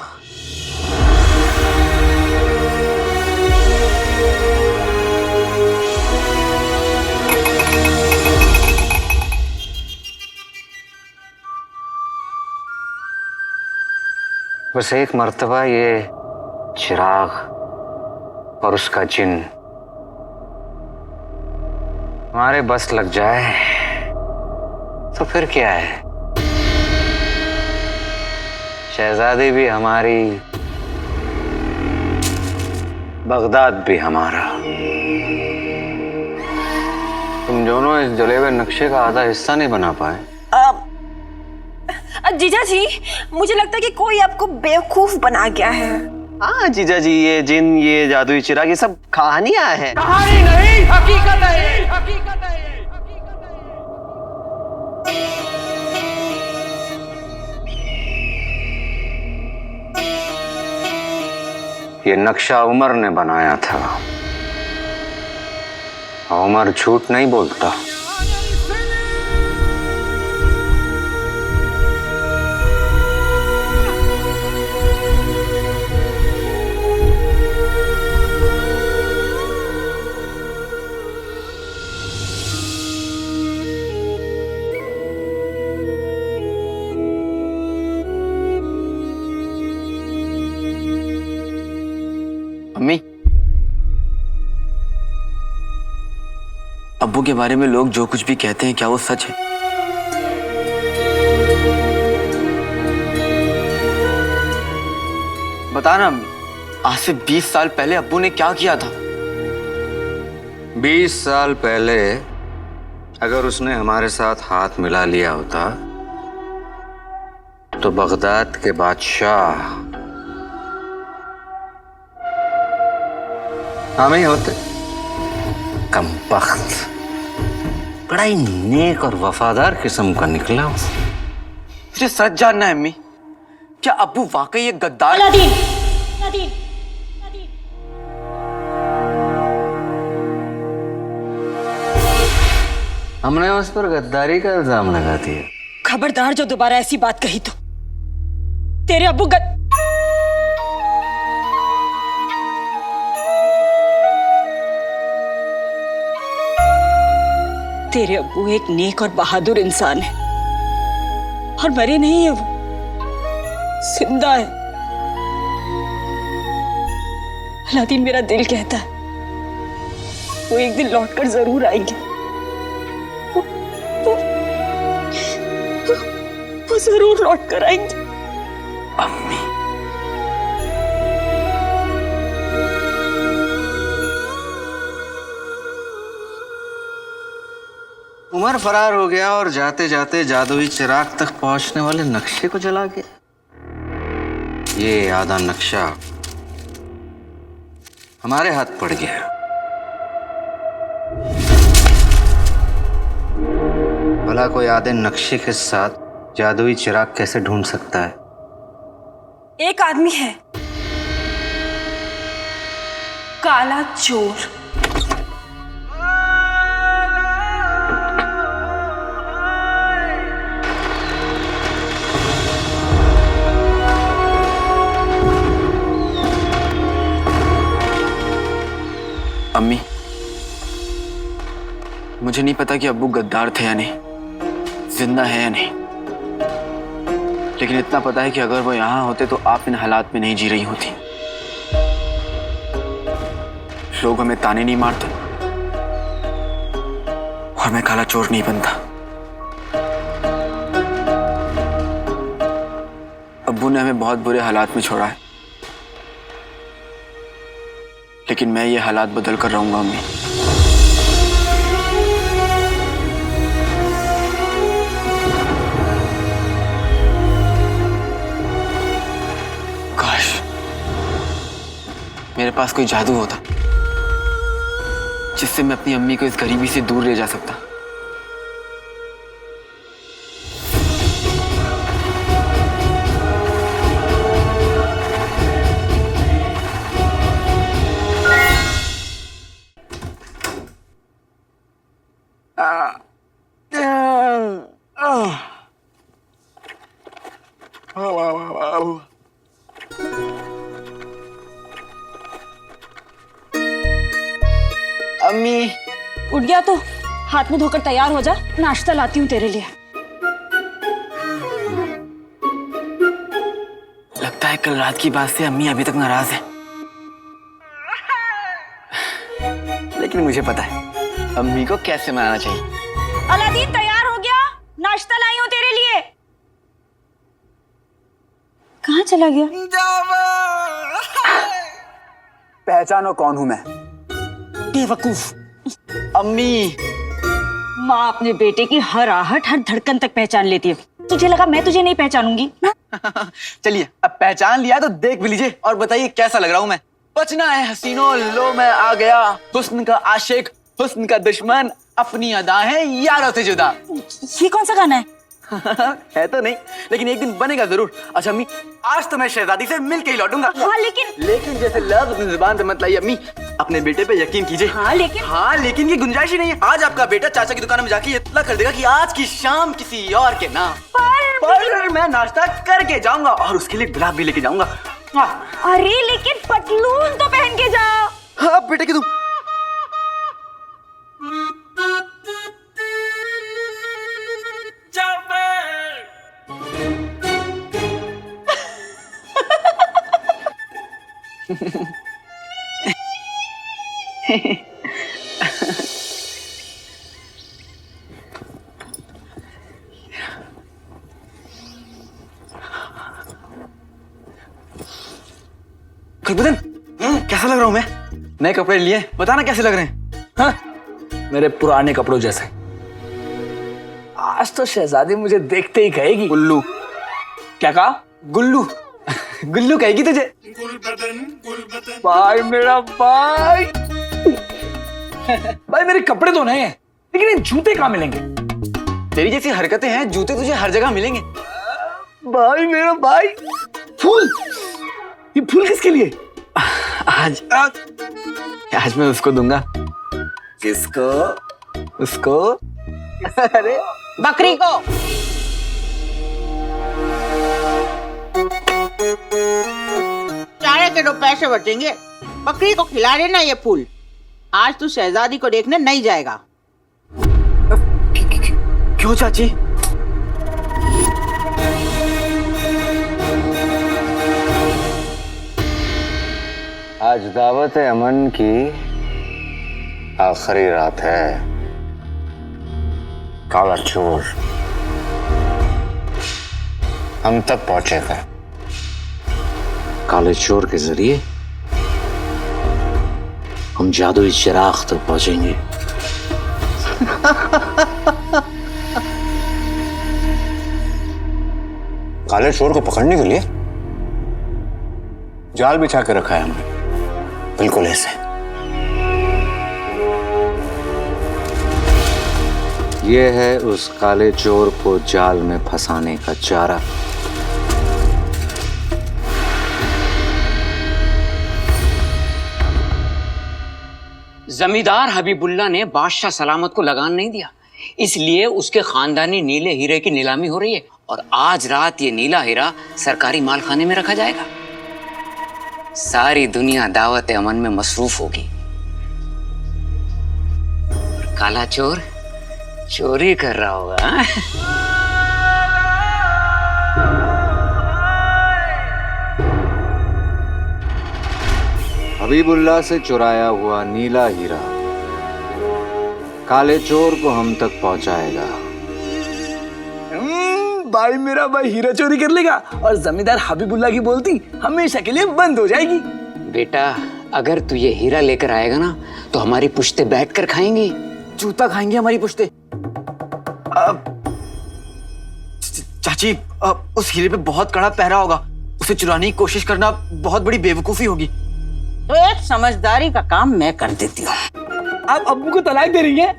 Speaker 11: बस एक मर्तबा ये चिराग और उसका जिन हमारे बस लग जाए तो फिर क्या है, शहजादी भी हमारी, बगदाद भी हमारा। तुम दोनों इस जले हुए नक्शे का आधा हिस्सा नहीं बना पाए।
Speaker 4: जीजा जी, मुझे लगता है कि कोई आपको बेवकूफ बना गया है।
Speaker 13: हाँ जीजा जी, ये जिन, ये जादुई चिराग, ये सब कहानियां हैं।
Speaker 6: कहानी नहीं, हकीकत है, हकीकत है।
Speaker 11: ये नक्शा उमर ने बनाया था। उमर झूठ नहीं बोलता।
Speaker 10: अम्मी, अब्बू के बारे में लोग जो कुछ भी कहते हैं, क्या वो सच है? बताना अम्मी, आज से 20 साल पहले अब्बू ने क्या किया था?
Speaker 11: 20 साल पहले अगर उसने हमारे साथ हाथ मिला लिया होता तो बगदाद के बादशाह हम ही होते। कमबख्त, बड़ा ही नेक और वफादार किस्म का निकला।
Speaker 10: मुझे सच जानना है अम्मी, क्या अब्बू वाकई एक गद्दार?
Speaker 4: अलादीन,
Speaker 11: हमने उस पर गद्दारी का इल्जाम लगा दिया।
Speaker 4: खबरदार जो दोबारा ऐसी बात कही तो तेरे अब्बू तेरे अब्बू एक नेक और बहादुर इंसान है और मरे नहीं है, वो जिंदा है। अलादीन, मेरा दिल कहता है वो एक दिन लौटकर जरूर आएंगे। वो जरूर लौटकर आएंगे।
Speaker 10: अम्मी,
Speaker 11: उमर फरार हो गया और जाते जाते जादुई चिराग तक पहुंचने वाले नक्शे को जला गया। ये आधा नक्शा हमारे हाथ पड़ गया। भला कोई आधे नक्शे के साथ जादुई चिराग कैसे ढूंढ सकता है?
Speaker 4: एक आदमी है, काला चोर।
Speaker 3: अम्मी, मुझे नहीं पता कि अब्बू गद्दार थे या नहीं, जिंदा है या नहीं, लेकिन इतना पता है कि अगर वो यहाँ होते तो आप इन हालात में नहीं जी रही होती। लोग हमें ताने नहीं मारते और मैं काला चोर नहीं बनता। अब्बू ने हमें बहुत बुरे हालात में छोड़ा है, लेकिन मैं ये हालात बदल कर रहूंगा अम्मी। काश मेरे पास कोई जादू होता जिससे मैं अपनी अम्मी को इस गरीबी से दूर ले जा सकता। अम्मी,
Speaker 4: उठ गया तो हाथ मुंह धोकर तैयार हो जा, नाश्ता लाती हूँ तेरे लिए।
Speaker 3: लगता है कल रात की बात से अम्मी अभी तक नाराज है, लेकिन मुझे पता है अम्मी को कैसे मनाना चाहिए।
Speaker 4: अलादीन तैयार हो गया, नाश्ता लाई हूँ तेरे लिए। कहाँ चला गया?
Speaker 3: पहचानो कौन हूं मैं?
Speaker 4: बेवकूफ।
Speaker 3: अम्मी,
Speaker 4: माँ अपने बेटे की हर आहट, हर धड़कन तक पहचान लेती है। तुझे लगा मैं तुझे नहीं पहचानूंगी?
Speaker 3: चलिए अब पहचान लिया तो देख भी लीजिए और बताइए कैसा लग रहा हूं मैं। बचना है हसीनों, लो मैं आ गया, हुस्न का आशिक, हुस्न का दुश्मन, अपनी अदा है यारों से जुदा।
Speaker 4: ये कौन सा गाना है?
Speaker 3: है तो नहीं, लेकिन एक दिन बनेगा जरूर। अच्छा अम्मी, आज तो मैं शहजादी से मिल के ही लौटूंगा।
Speaker 4: हाँ लेकिन
Speaker 3: जैसे लफ्ज अपनी जुबान से मत लाइए अम्मी, अपने बेटे पे यकीन कीजिए।
Speaker 4: हाँ लेकिन
Speaker 3: की गुंजाइश ही नहीं है। आज आपका बेटा चाचा की दुकान में जाके इतना कर देगा कि आज की शाम किसी और के नाम पर मैं नाश्ता करके जाऊंगा और उसके लिए गुलाब भी लेके जाऊंगा।
Speaker 4: अरे लेकिन पतलून तो पहन के जा।
Speaker 3: हाँ बेटे की तुम गुरबदन, कैसा लग रहा हूं मैं? नए कपड़े लिए, बताना कैसे लग रहे हैं?
Speaker 7: हाँ? मेरे पुराने कपड़ों जैसे। आज तो शहजादी मुझे देखते ही कहेगी
Speaker 3: गुल्लू।
Speaker 7: क्या कहा?
Speaker 3: गुल्लू। गुल्लू कहेगी तुझे।
Speaker 7: भाई मेरा भाई भाई मेरे कपड़े तो नहीं है, लेकिन ये जूते कहाँ मिलेंगे?
Speaker 3: तेरी जैसी हरकतें हैं, जूते तुझे हर जगह मिलेंगे।
Speaker 7: भाई मेरा भाई, फूल, ये फूल किसके लिए?
Speaker 3: आज मैं उसको दूंगा।
Speaker 7: किसको?
Speaker 3: उसको।
Speaker 9: अरे बकरी को। चारे के 2 पैसे बचेंगे, बकरी को खिला देना ये फूल। आज तू शहजादी को देखने नहीं जाएगा।
Speaker 3: क्यों चाची?
Speaker 11: आज दावत अमन की आखिरी रात है। काला चोर हम तक पहुंचेगा। काले चोर के जरिए हम जादुई चिराग तक पहुंचेंगे। काले चोर को पकड़ने के लिए जाल बिछा के रखा है हमने, बिल्कुल ऐसे। ये है उस काले चोर को जाल में फंसाने का चारा।
Speaker 6: जमींदार हबीबुल्ला ने बादशाह सलामत को लगान नहीं दिया, इसलिए उसके खानदानी नीले हीरे की नीलामी हो रही है और आज रात ये नीला हीरा सरकारी मालखाने में रखा जाएगा। सारी दुनिया दावत अमन में मसरूफ होगी और काला चोर चोरी कर रहा होगा।
Speaker 11: हबीबुल्ला से चुराया हुआ नीला हीरा काले चोर को हम तक पहुंचाएगा।
Speaker 7: भाई मेरा भाई हीरा चोरी कर लेगा और जमींदार हबीबुल्ला की बोलती हमेशा के लिए बंद हो जाएगी।
Speaker 6: बेटा, अगर तू ये हीरा लेकर आएगा ना तो हमारी पुश्ते बैठकर खाएंगी।
Speaker 3: जूता खाएंगे हमारी पुश्ते। चाची, उस हीरे पे बहुत कड़ा पहरा होगा, उसे चुराने की कोशिश करना बहुत बड़ी बेवकूफी होगी।
Speaker 9: तो एक समझदारी का काम मैं कर देती हूँ।
Speaker 7: आप अब्बू को तलाक दे रही हैं?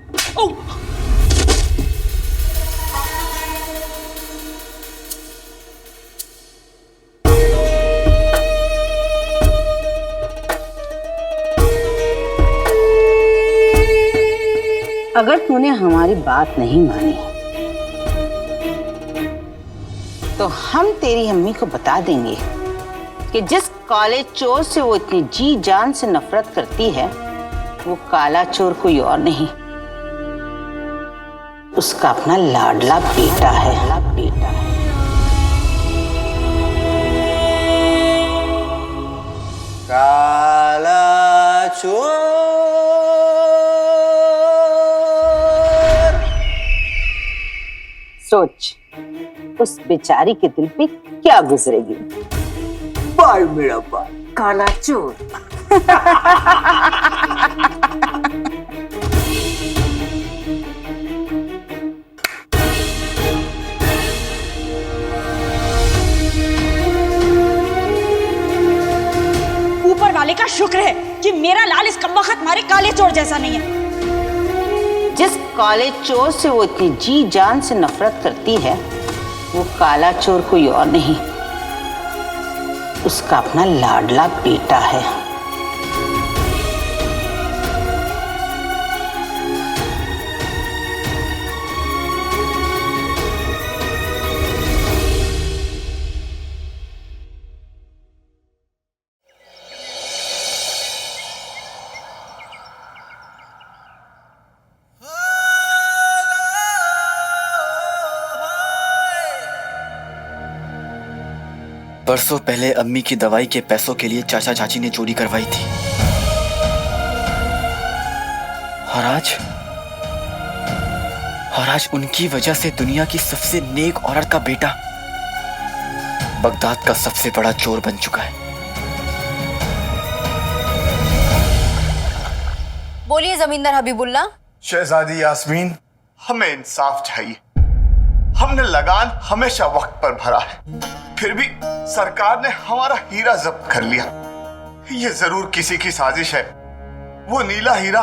Speaker 9: अगर तूने हमारी बात नहीं मानी तो हम तेरी अम्मी को बता देंगे कि जिस काले चोर से वो इतनी जी जान से नफरत करती है वो काला चोर कोई और नहीं, उसका अपना लाडला बेटा है।
Speaker 10: काला चोर।
Speaker 9: सोच उस बेचारी के दिल पे क्या गुजरेगी।
Speaker 7: भाई मेरा भाई
Speaker 9: काला चोर।
Speaker 4: ऊपर वाले का शुक्र है कि मेरा लाल इस कम्बख्त मारे काले चोर जैसा नहीं है।
Speaker 9: जिस काले चोर से वो इतनी जी जान से नफरत करती है वो काला चोर कोई और नहीं, उसका अपना लाडला बेटा है।
Speaker 3: बरसों पहले अम्मी की दवाई के पैसों के लिए चाचा चाची ने चोरी करवाई थी और आज उनकी वजह से दुनिया की सबसे नेक औरत का बेटा बगदाद का सबसे बड़ा चोर बन चुका है।
Speaker 12: बोलिए जमींदार हबीबुल्ला।
Speaker 5: शहजादी यास्मीन, हमें इंसाफ चाहिए। हमने लगान हमेशा वक्त पर भरा है, फिर भी सरकार ने हमारा हीरा जब्त कर लिया। ये जरूर किसी की साजिश है। वो नीला हीरा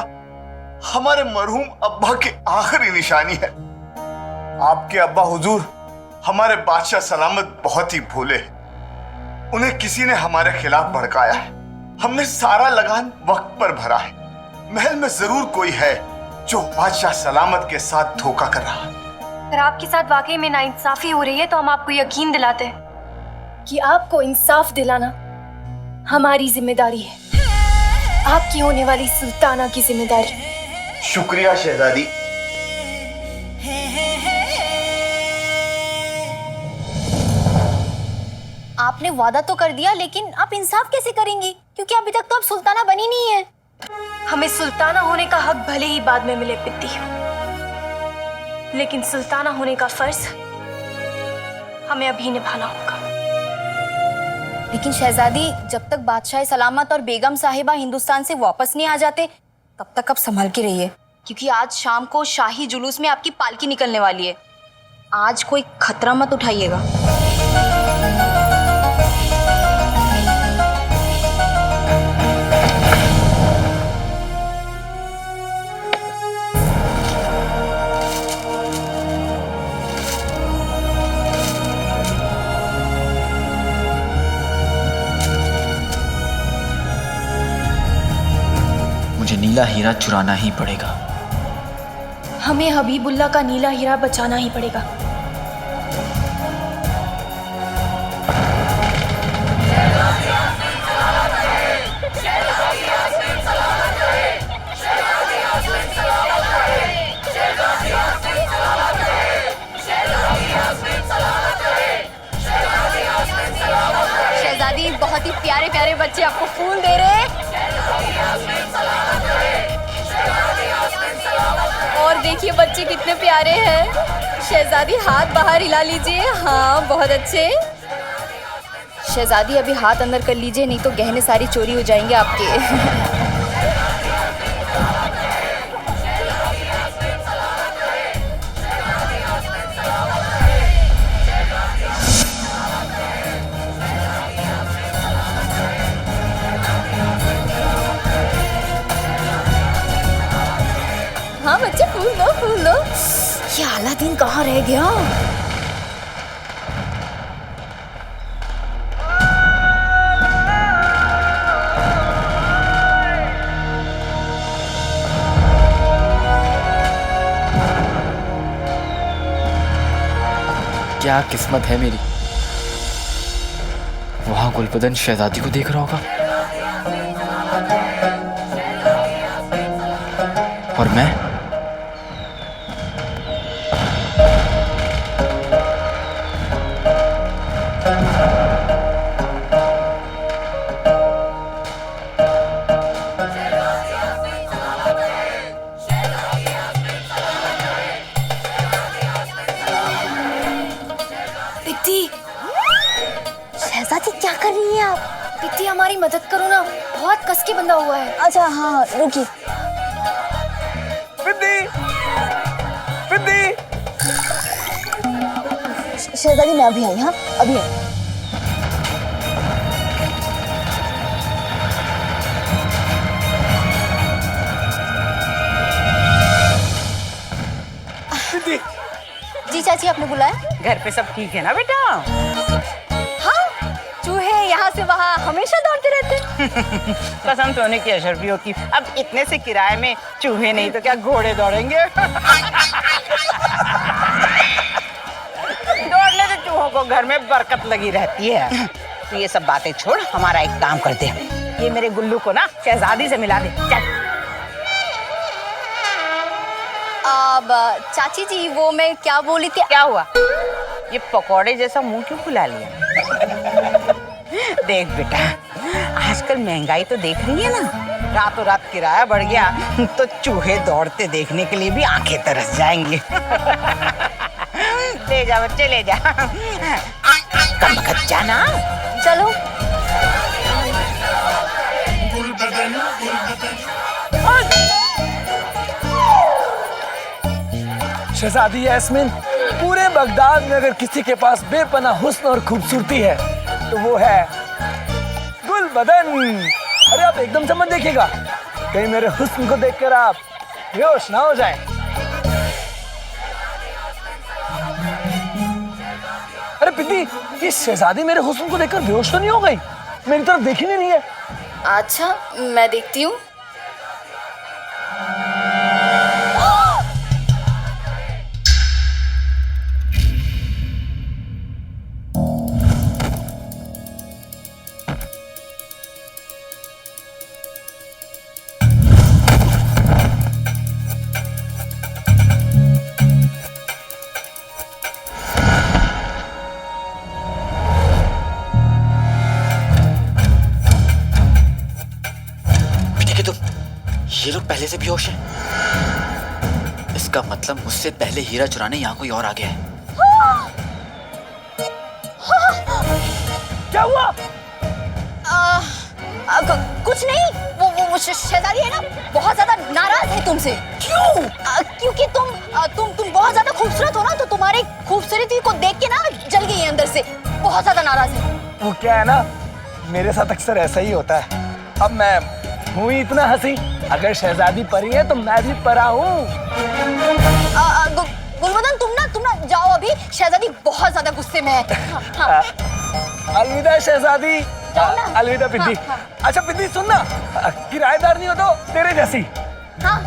Speaker 5: हमारे मरहूम अब्बा की आखिरी निशानी है। आपके अब्बा हुजूर हमारे बादशाह सलामत बहुत ही भोले हैं। उन्हें किसी ने हमारे खिलाफ भड़काया है। हमने सारा लगान वक्त पर भरा है। महल में जरूर कोई है जो बादशाह सलामत के साथ धोखा कर रहा है।
Speaker 12: अगर आपके साथ वाकई में नाइंसाफी हो रही है तो हम आपको यकीन दिलाते हैं कि आपको इंसाफ दिलाना हमारी जिम्मेदारी है, आपकी होने वाली सुल्ताना की जिम्मेदारी।
Speaker 5: शुक्रिया शहजादी।
Speaker 12: आपने वादा तो कर दिया, लेकिन आप इंसाफ कैसे करेंगी? क्योंकि अभी तक तो आप सुल्ताना बनी नहीं है। हमें सुल्ताना होने का हक भले ही बाद में मिले पित्ती, लेकिन सुल्ताना होने का फर्ज हमें अभी निभाना होगा। लेकिन शहजादी, जब तक बादशाह सलामत और बेगम साहिबा हिंदुस्तान से वापस नहीं आ जाते तब तक आप संभल के रहिए, क्योंकि आज शाम को शाही जुलूस में आपकी पालकी निकलने वाली है। आज कोई खतरा मत उठाइएगा।
Speaker 3: मुझे नीला हीरा चुराना ही पड़ेगा।
Speaker 12: हमें हबीबुल्ला का नीला हीरा बचाना ही पड़ेगा। शहजादी, बहुत ही प्यारे प्यारे बच्चे आपको फूल दे रहे हैं। और देखिए बच्चे कितने प्यारे हैं। शहजादी हाथ बाहर हिला लीजिए। हाँ बहुत अच्छे। शहजादी अभी हाथ अंदर कर लीजिए, नहीं तो गहने सारी चोरी हो जाएंगे आपके। हाँ बच्चे फूल लो फूल लो। ये अलादीन कहाँ रह गया?
Speaker 3: क्या किस्मत है मेरी, वहां गुलबदन शहजादी को देख रहा होगा और मैं
Speaker 12: शहजादी क्या कर रही हैं आप? पित्ती हमारी मदद करो ना, बहुत कस के बंधा हुआ है। अच्छा हाँ रुकिए। शहजादी मैं अभी आई। हाँ अभी आई। जी चाची आपने बुलाया?
Speaker 9: घर पे सब ठीक है ना बेटा?
Speaker 12: हाँ चूहे यहाँ से वहाँ हमेशा दौड़ते रहते।
Speaker 9: कसम सोने की अशरफियों की, अब इतने से किराए में चूहे नहीं तो क्या घोड़े दौड़ेंगे। दौड़ने से चूहों को घर में बरकत लगी रहती है। तो ये सब बातें छोड़, हमारा एक काम कर दे, ये मेरे गुल्लू को ना शहजादी से मिला दे। चल।
Speaker 12: अब चाची जी वो मैं क्या बोली थी?
Speaker 9: क्या हुआ? ये पकौड़े जैसा मुंह क्यों फुला लिया? देख बेटा, आजकल महंगाई तो देख रही है ना, रातों रात किराया बढ़ गया तो चूहे दौड़ते देखने के लिए भी आंखें तरस जाएंगी। ले जा बच्चे ले जा। कम वक्त जाना।
Speaker 12: चलो।
Speaker 7: शहजादी यास्मीन, पूरे बगदाद में अगर किसी के पास बेपनाह हुस्न और खूबसूरती है तो वो है गुलबदन। अरे आप एकदम से मत देखिएगा, कहीं मेरे हुस्न को देखकर आप बेहोश ना हो जाए। अरे पिद्दी, ये शहजादी मेरे हुस्न को देखकर बेहोश तो नहीं हो गई? मेरी तरफ देख ही नहीं रही है।
Speaker 12: अच्छा मैं देखती हूँ।
Speaker 3: ये लोग पहले से बेहोश हैं। इसका मतलब मुझसे पहले हीरा चुराने यहाँ कोई और आ गया है।
Speaker 7: क्या हुआ?
Speaker 12: कुछ नहीं, वो शहजादी है ना, बहुत ज्यादा नाराज है तुमसे। क्यों? क्योंकि तुम बहुत ज्यादा खूबसूरत हो ना, तो तुम्हारी खूबसूरती को देख के ना जल गई है अंदर से, बहुत ज्यादा नाराज है।
Speaker 7: वो क्या है ना, मेरे साथ अक्सर ऐसा ही होता है। अब मैं हूँ ही इतना हंसी, अगर शहजादी परी है तो मैं भी परा हूँ।
Speaker 12: गुलबदन तुम ना जाओ, अभी शहजादी बहुत ज्यादा गुस्से में है। हाँ।
Speaker 7: अलविदा शहजादी। अलविदा पिद्दी। अच्छा पिद्दी सुन ना, किराएदार नहीं हो तो तेरे जैसी।
Speaker 12: हाँ।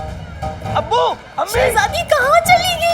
Speaker 7: अब्बू, अम्मी।
Speaker 12: शहजादी कहाँ चली गई?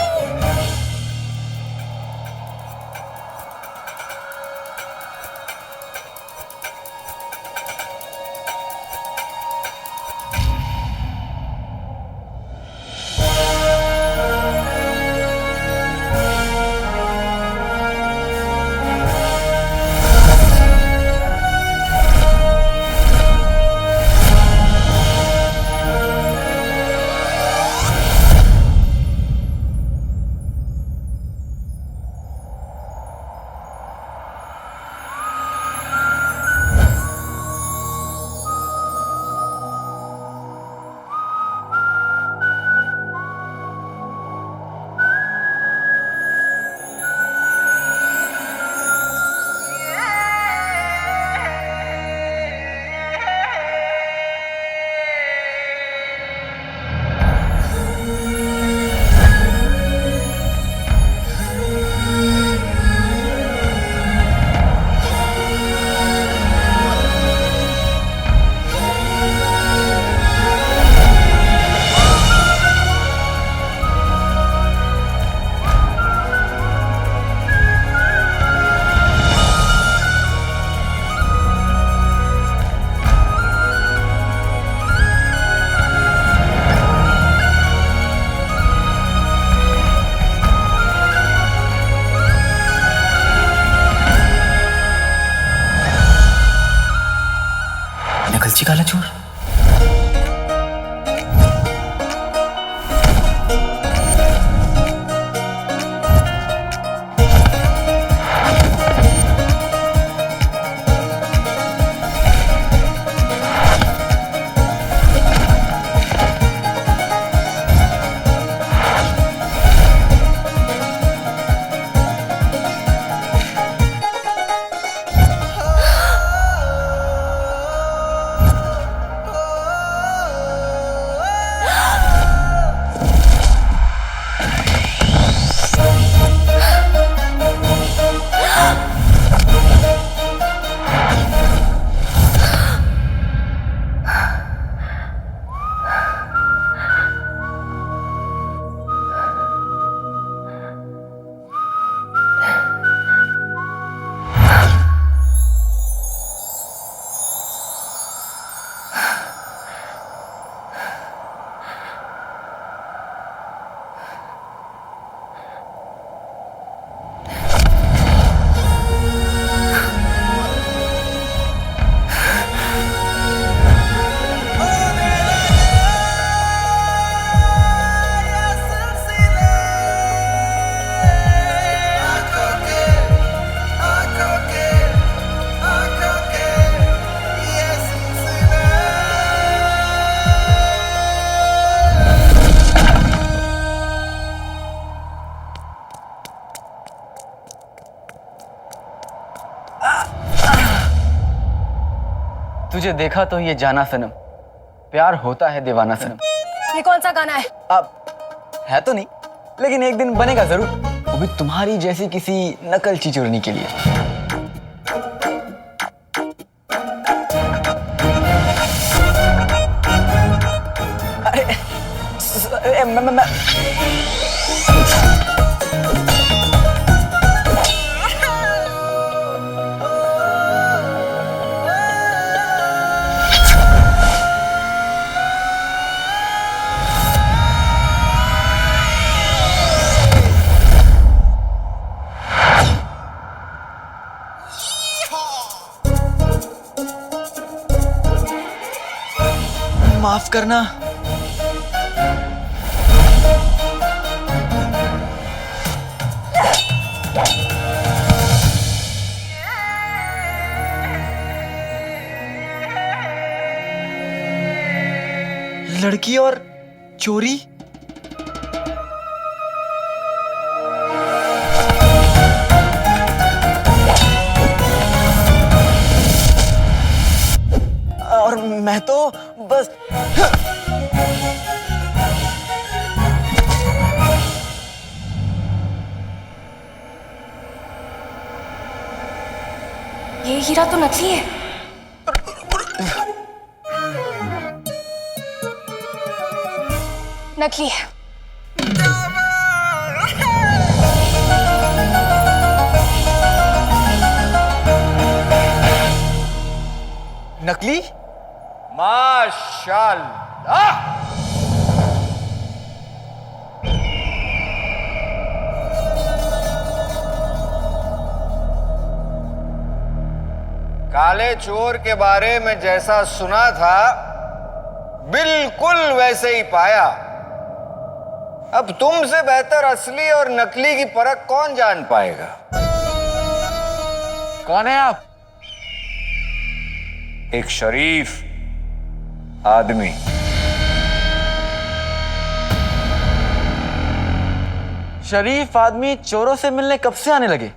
Speaker 3: नकलची काला चोर।
Speaker 10: तुझे देखा तो ये जाना सनम, प्यार होता है दीवाना सनम।
Speaker 12: ये कौन सा गाना है?
Speaker 10: अब है तो नहीं, लेकिन एक दिन बनेगा जरूर, वो भी तुम्हारी जैसी किसी नकलची चोरनी के लिए। अरे मैं माफ करना। लड़की और चोरी। और मैं तो बस
Speaker 12: ये हीरा तो नकली है। नकली है।
Speaker 10: नकली? माशाल्लाह। काले चोर के बारे में जैसा सुना था बिल्कुल वैसे ही पाया। अब तुमसे बेहतर असली और नकली की परख कौन जान पाएगा? कौन है आप? एक शरीफ आदमी।
Speaker 3: शरीफ आदमी चोरों से मिलने कब से आने लगे?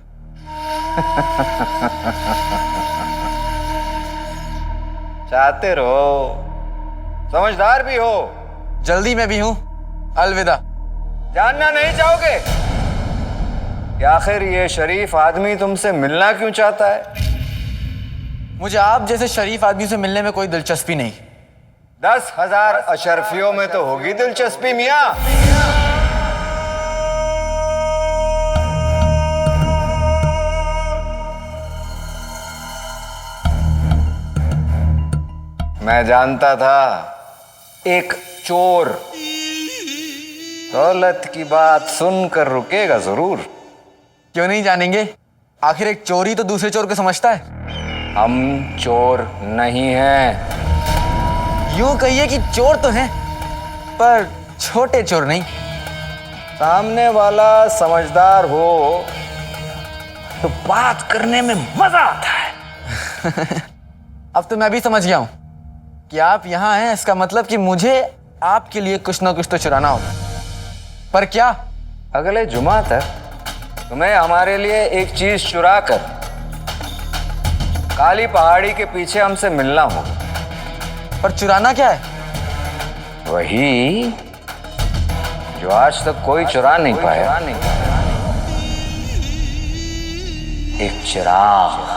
Speaker 10: चाहते रहो, समझदार भी हो। जल्दी में भी हूं। अलविदा। जानना नहीं चाहोगे कि आखिर ये शरीफ आदमी तुमसे मिलना क्यों चाहता है?
Speaker 3: मुझे आप जैसे शरीफ आदमी से मिलने में कोई दिलचस्पी नहीं।
Speaker 10: 10,000 अशरफियों में तो होगी दिलचस्पी मियां। मैं जानता था एक चोर दौलत की बात सुनकर रुकेगा जरूर।
Speaker 3: क्यों नहीं जानेंगे? आखिर एक चोर ही तो दूसरे चोर को समझता है।
Speaker 10: हम चोर नहीं हैं।
Speaker 3: यूं कहिए कि चोर तो हैं, पर छोटे चोर नहीं।
Speaker 10: सामने वाला समझदार हो तो बात करने में मजा आता है।
Speaker 3: अब तो मैं भी समझ गया हूं कि आप यहां हैं। इसका मतलब कि मुझे आपके लिए कुछ ना कुछ तो चुराना होगा। पर क्या?
Speaker 10: अगले जुमा तक तुम्हें हमारे लिए एक चीज चुरा कर काली पहाड़ी के पीछे हमसे मिलना होगा।
Speaker 3: पर चुराना क्या है?
Speaker 10: वही जो आज तक कोई चुरा नहीं पाया। एक चिराग।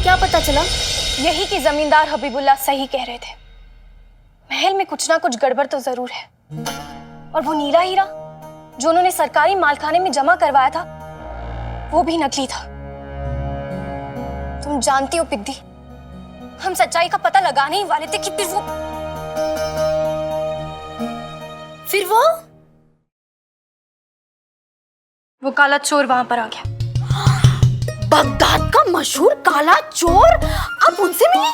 Speaker 12: क्या पता चला? यही कि जमींदार हबीबुल्लाह सही कह रहे थे। महल में कुछ ना कुछ गड़बड़ तो जरूर है। और वो नीला हीरा जो उन्होंने सरकारी मालखाने में जमा करवाया था, वो भी नकली था। तुम जानती हो पिद्दी, हम सच्चाई का पता लगाने ही वाले थे कि फिर वो काला चोर वहां पर आ गया।
Speaker 4: बगदाद का मशहूर काला चोर अब उनसे मिली?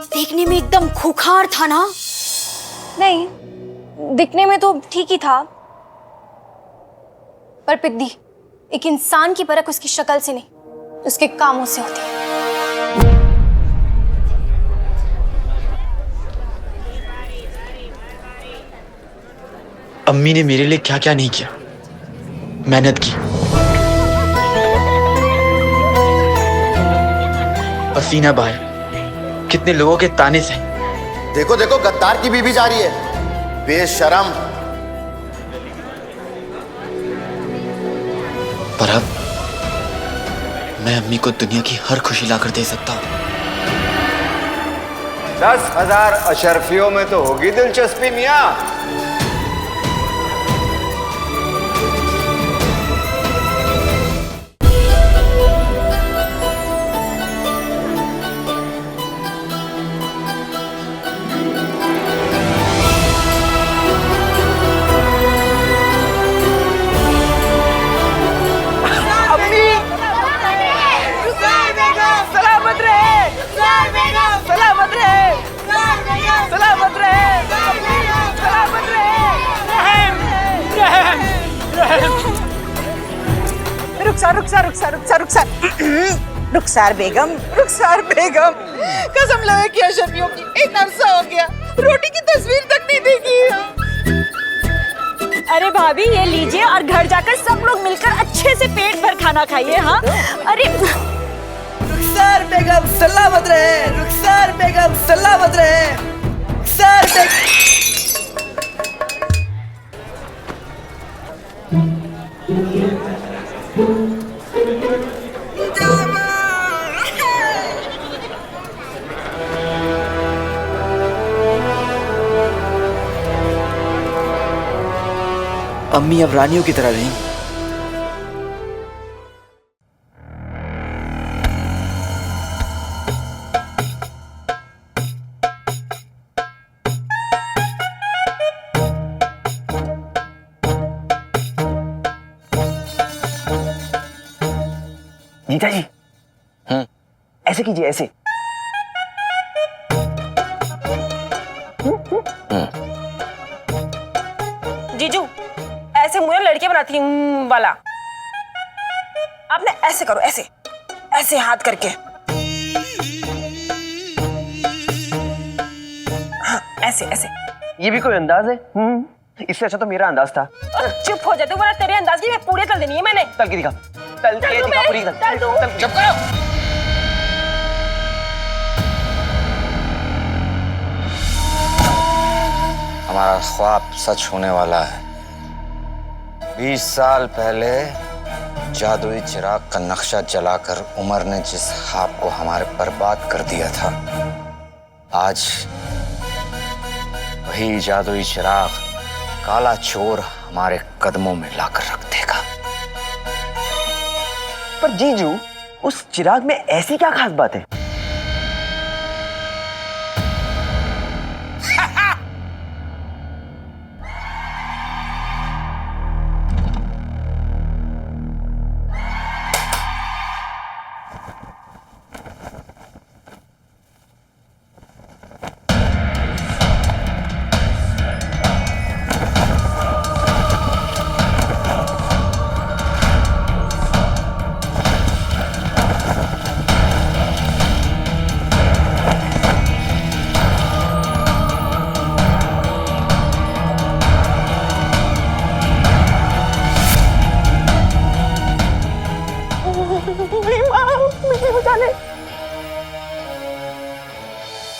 Speaker 4: देखने में एकदम खूंखार था ना?
Speaker 12: नहीं, दिखने में तो ठीक ही था, पर पिद्दी, एक इंसान की परख उसकी शक्ल से नहीं, उसके कामों से होती है।
Speaker 3: अम्मी ने मेरे लिए क्या क्या नहीं किया। मेहनत की, पसीना बहाया, कितने लोगों के ताने से।
Speaker 14: देखो देखो, गद्दार की बीबी जा रही है, बेशरम।
Speaker 3: पर अब मैं अम्मी को दुनिया की हर खुशी लाकर दे सकता हूँ।
Speaker 10: 10,000 अशरफियों में तो होगी दिलचस्पी मियां।
Speaker 7: सलामत रहे।
Speaker 9: रुखसार बेगम, रुखसार बेगम, कसम लगे कि अशरफियों की एक अरसा हो गया, रोटी की तस्वीर तक नहीं देखी है।
Speaker 4: अरे भाभी ये लीजिए और घर जाकर सब लोग मिलकर अच्छे से पेट भर खाना खाइए। हाँ अरे
Speaker 7: रुखसार बेगम सलामत रहे, रुखसार बेगम सलामत रहे, रुखसार बेगम।
Speaker 3: अम्मी अब रानियों की तरह रही।
Speaker 7: जीजा जी, ऐसे कीजिए, ऐसे।
Speaker 4: जीजू ऐसे मुझे लड़के बनाती हूँ वाला, आपने ऐसे करो, ऐसे ऐसे हाथ करके। हाँ, ऐसे ऐसे।
Speaker 13: ये भी कोई अंदाज है? इससे अच्छा तो मेरा अंदाज था।
Speaker 4: चुप हो जाते, वरना तेरे अंदाज की मैं पूरे तल देनी है मैंने।
Speaker 13: तल के दिखा, तल के दिखा पूरी तल। चुप करो।
Speaker 11: हमारा ख्वाब सच होने वाला है। 20 साल पहले जादुई चिराग का नक्शा जलाकर उमर ने जिस ख्वाब को हमारे बर्बाद कर दिया था, आज वही जादुई चिराग काला चोर हमारे कदमों में लाकर रख देगा।
Speaker 13: पर जीजू, उस चिराग में ऐसी क्या खास बात है?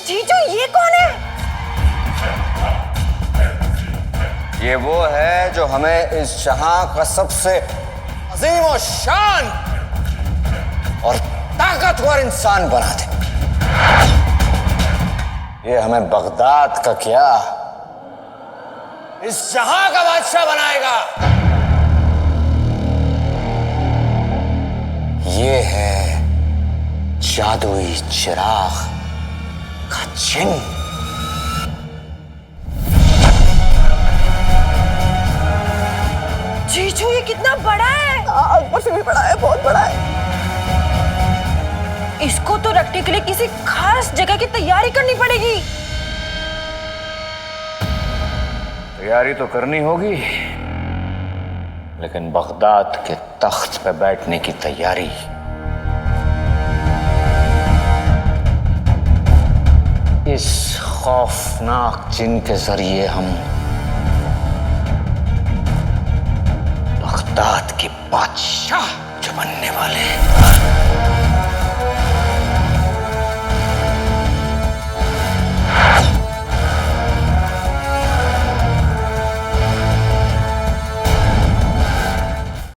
Speaker 4: जीजू ये कौन है?
Speaker 11: ये वो है जो हमें इस जहां का सबसे अजीम और शान और ताकतवर इंसान बना दे। ये हमें बगदाद का क्या, इस जहां का बादशाह बनाएगा। ये है जादुई चिराग का चिन्ह।
Speaker 4: जीजू ये कितना बड़ा है?
Speaker 9: अकबर से भी बड़ा है, बहुत बड़ा है।
Speaker 4: इसको तो रखने के लिए किसी खास जगह की तैयारी करनी पड़ेगी।
Speaker 11: तैयारी तो करनी होगी, लेकिन बगदाद के तख्त पे बैठने की तैयारी इस खौफनाक चिन्ह के जरिए हम बगदाद के बादशाह जो बनने वाले हैं।